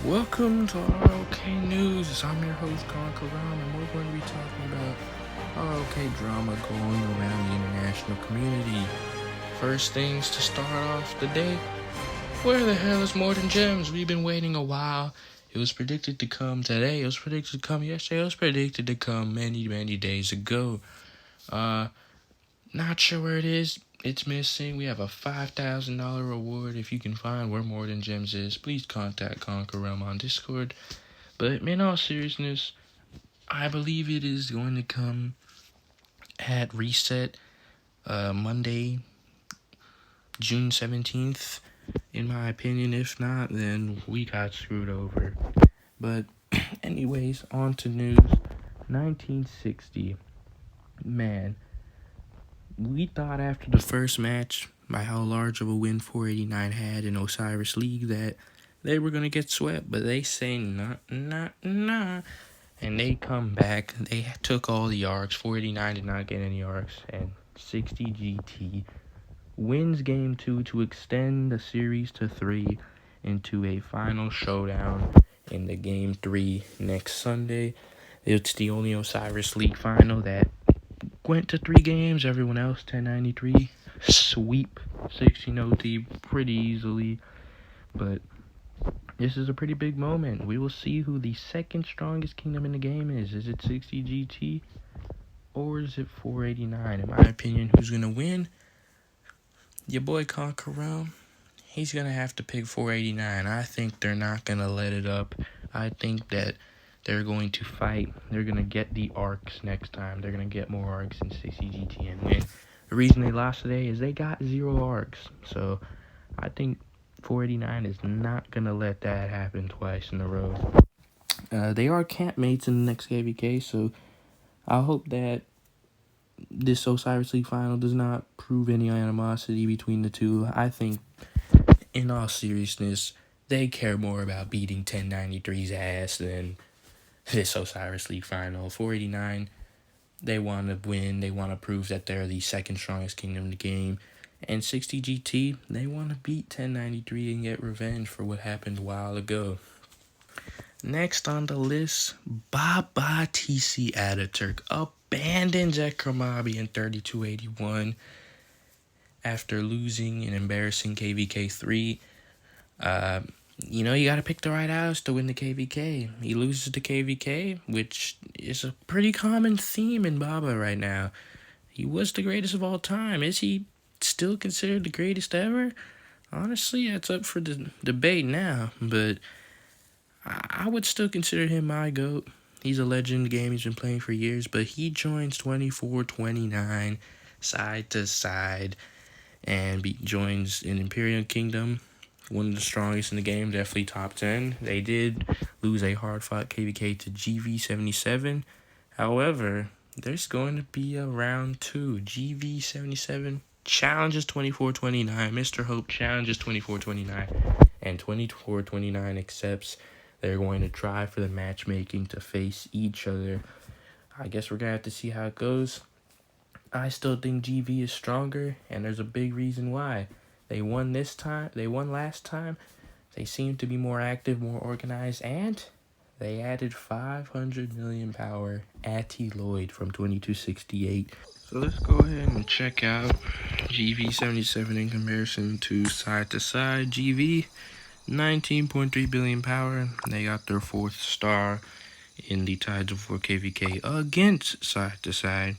Welcome to ROK News. I'm your host, Kraken, and we're going to be talking about ROK drama going around the international community. First things to start off the day. Where the hell is More Than Gems? We've been waiting a while. It was predicted to come today. It was predicted to come yesterday. It was predicted to come many days ago. Not sure where it is. It's missing. We have a $5,000 reward if you can find where More Than Gems is. Please contact Conquer Realm on Discord. But in all seriousness, I believe it is going to come at Reset Monday, June 17th. In my opinion, if not, then we got screwed over. But anyways, on to news. 1960. Man. We thought after the first match, by how large of a win 489 had in Osiris League, that they were going to get swept, but they say nah. And they come back. They took all the arcs. 489 did not get any arcs. And 60 GT wins game 2 to extend the series to 3 into a final showdown in the game 3 next Sunday. It's the only Osiris League final that went to 3 games. Everyone else 1093 sweep 16 OT pretty easily. But this is a pretty big moment. We will see who the second strongest kingdom in the game is. Is it 60 GT or is it 489? In my opinion, who's gonna win? Your boy Conquer Realm. He's gonna have to pick 489. I think they're not gonna let it up. I think that they're going to fight. They're going to get the arcs next time. They're going to get more arcs in 60 GT and win. The reason they lost today is they got 0 arcs. So I think 489 is not going to let that happen twice in a row. They are campmates in the next KVK, so I hope that this Osiris League final does not prove any animosity between the two. I think, in all seriousness, they care more about beating 1093's ass than this Osiris League final. 489, they want to win. They want to prove that they're the second strongest kingdom in the game. And 60 GT, they want to beat 1093 and get revenge for what happened a while ago. Next on the list, Baba TC ATATURK abandons EKREMABI in 3281 after losing an embarrassing KVK 3. You got to pick the right house to win the KVK. He loses the KVK, which is a pretty common theme in Baba right now. He was the greatest of all time. Is he still considered the greatest ever? Honestly, that's up for the debate now, but I would still consider him my GOAT. He's a legend in the game. He's been playing for years, but he joins 2429 side to side and joins an Imperial Kingdom. One of the strongest in the game, definitely top 10. They did lose a hard-fought KVK to GV77. However, there's going to be a round 2. GV77 challenges 2429. Mr. Hope challenges 2429. And 2429 accepts. They're going to try for the matchmaking to face each other. I guess we're going to have to see how it goes. I still think GV is stronger, and there's a big reason why. They won this time. They won last time. They seem to be more active, more organized, and they added 500 million power Attyloid from 2268. So let's go ahead and check out GV77 in comparison to side. GV, 19.3 billion power. They got their 4th star in the Tides of War KVK against side to side.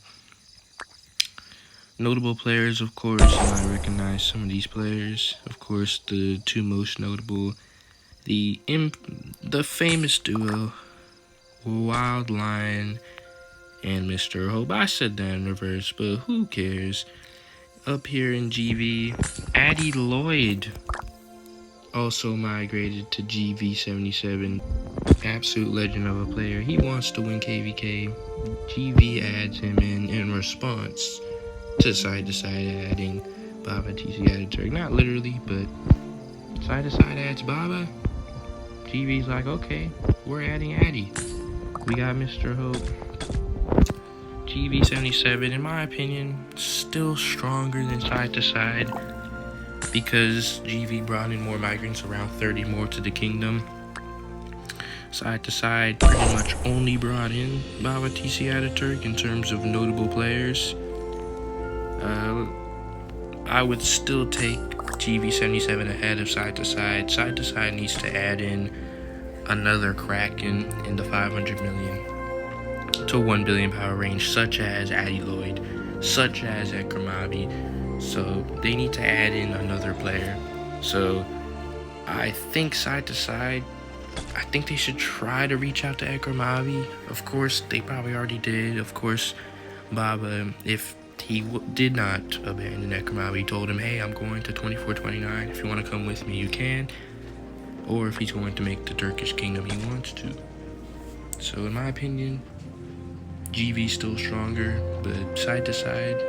Notable players, of course, you might recognize some of these players. Of course, the 2 most notable, the famous duo, Wild Lion and Mr. Hope. I said that in reverse, but who cares? Up here in GV, Attyloid also migrated to GV77. Absolute legend of a player. He wants to win KVK. GV adds him in response to side adding Baba TC ATATURK. Not literally, but side to side adds Baba. GV's like, okay, we're adding Addy. We got Mr. Hope. GV77, in my opinion, still stronger than side to side because GV brought in more migrants, around 30 more to the kingdom. Side to side pretty much only brought in Baba TC ATATURK in terms of notable players. I would still take GV77 ahead of side to side. Side to side needs to add in another Kraken in the 500 million to 1 billion power range, such as Attyloid, such as EKREMABI. So they need to add in another player. So I think side to side, I think they should try to reach out to EKREMABI. Of course, they probably already did. Of course, Baba, if he did not abandon EKREMABI, he told him, hey, I'm going to 2429. If you want to come with me, you can. Or if he's going to make the Turkish kingdom, he wants to. So in my opinion, GV's still stronger, but side to side,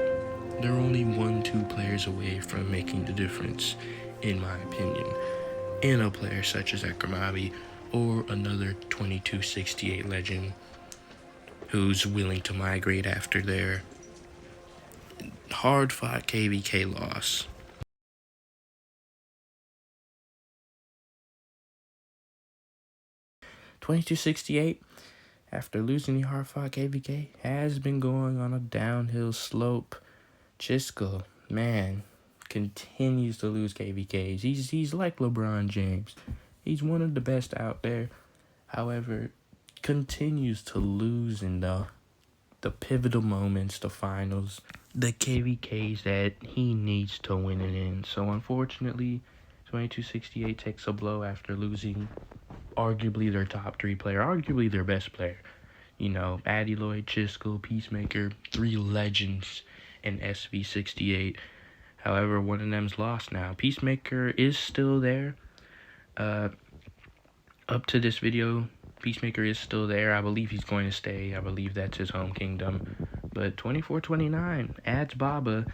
they're only 1-2 players away from making the difference, in my opinion, in a player such as EKREMABI or another 2268 legend who's willing to migrate after their hard-fought KVK loss. $22.68, after losing the hard-fought KVK, has been going on a downhill slope. Chisco, man, continues to lose KVKs. He's like LeBron James. He's one of the best out there. However, continues to lose in the pivotal moments, the finals, the KVKs that he needs to win it in. So unfortunately, 2268 takes a blow after losing arguably their top 3 player, arguably their best player. You know, Attyloid, Chisco, Peacemaker, 3 legends in SV68. However, one of them's lost now. Peacemaker is still there. Up to this video, Peacemaker is still there. I believe he's going to stay. I believe that's his home kingdom. But 2429 adds Baba,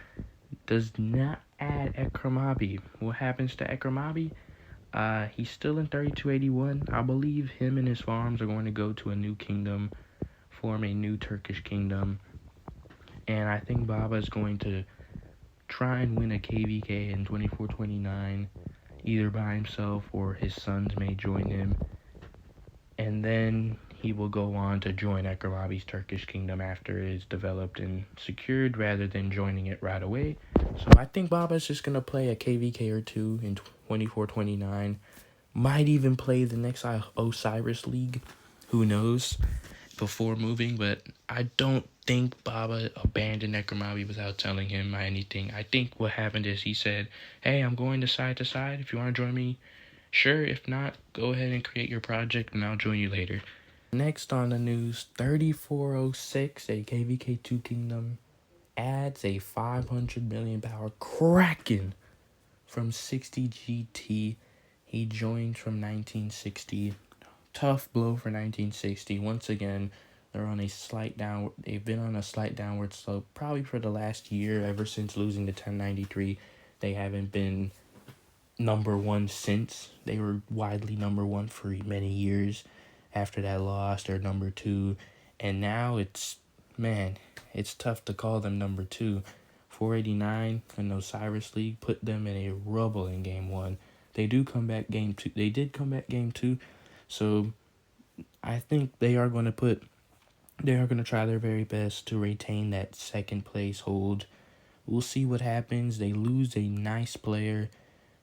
does not add EKREMABI. What happens to EKREMABI? He's still in 3281. I believe him and his farms are going to go to a new kingdom, form a new Turkish kingdom. And I think Baba is going to try and win a KVK in 2429, either by himself or his sons may join him. And then he will go on to join EKREMABI's Turkish kingdom after it is developed and secured, rather than joining it right away. So I think Baba's just going to play a KVK or 2 in 2429. Might even play the next Osiris League. Who knows? Before moving, but I don't think Baba abandoned EKREMABI without telling him anything. I think what happened is he said, hey, I'm going to side. If you want to join me, sure. If not, go ahead and create your project and I'll join you later. Next on the news, 3406, a KVK2 kingdom, adds a 500 million power Kraken from 60 GT. He joined from 1960. Tough blow for 1960. Once again, they're on a slight downward. They've been on a slight downward slope probably for the last year. Ever since losing to 1093, they haven't been number 1 since. They were widely number 1 for many years. After that loss, they're number 2, and now it's tough to call them number 2. 489 in the Osiris League put them in a rubble in game 1. They did come back game 2. So I think they are going to try their very best to retain that second place hold. We'll see what happens. They lose a nice player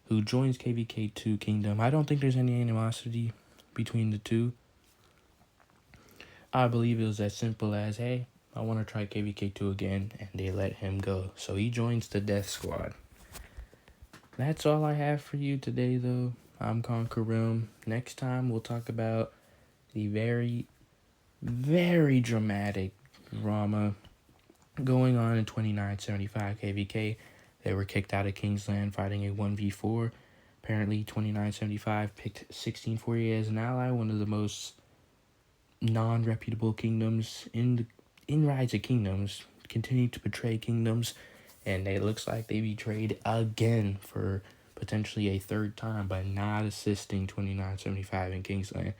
who joins KVK2 Kingdom. I don't think there's any animosity between the two. I believe it was as simple as, hey, I want to try KVK2 again, and they let him go. So he joins the Death Squad. That's all I have for you today, though. I'm Conquer. Next time, we'll talk about the very, very dramatic drama going on in 2975 KVK. They were kicked out of Kingsland fighting a 1v4. Apparently, 2975 picked 1640 as an ally, one of the most non-reputable kingdoms in Rise of Kingdoms, continue to betray kingdoms, and it looks like they betrayed again for potentially a 3rd time by not assisting 2975 in Kingsland.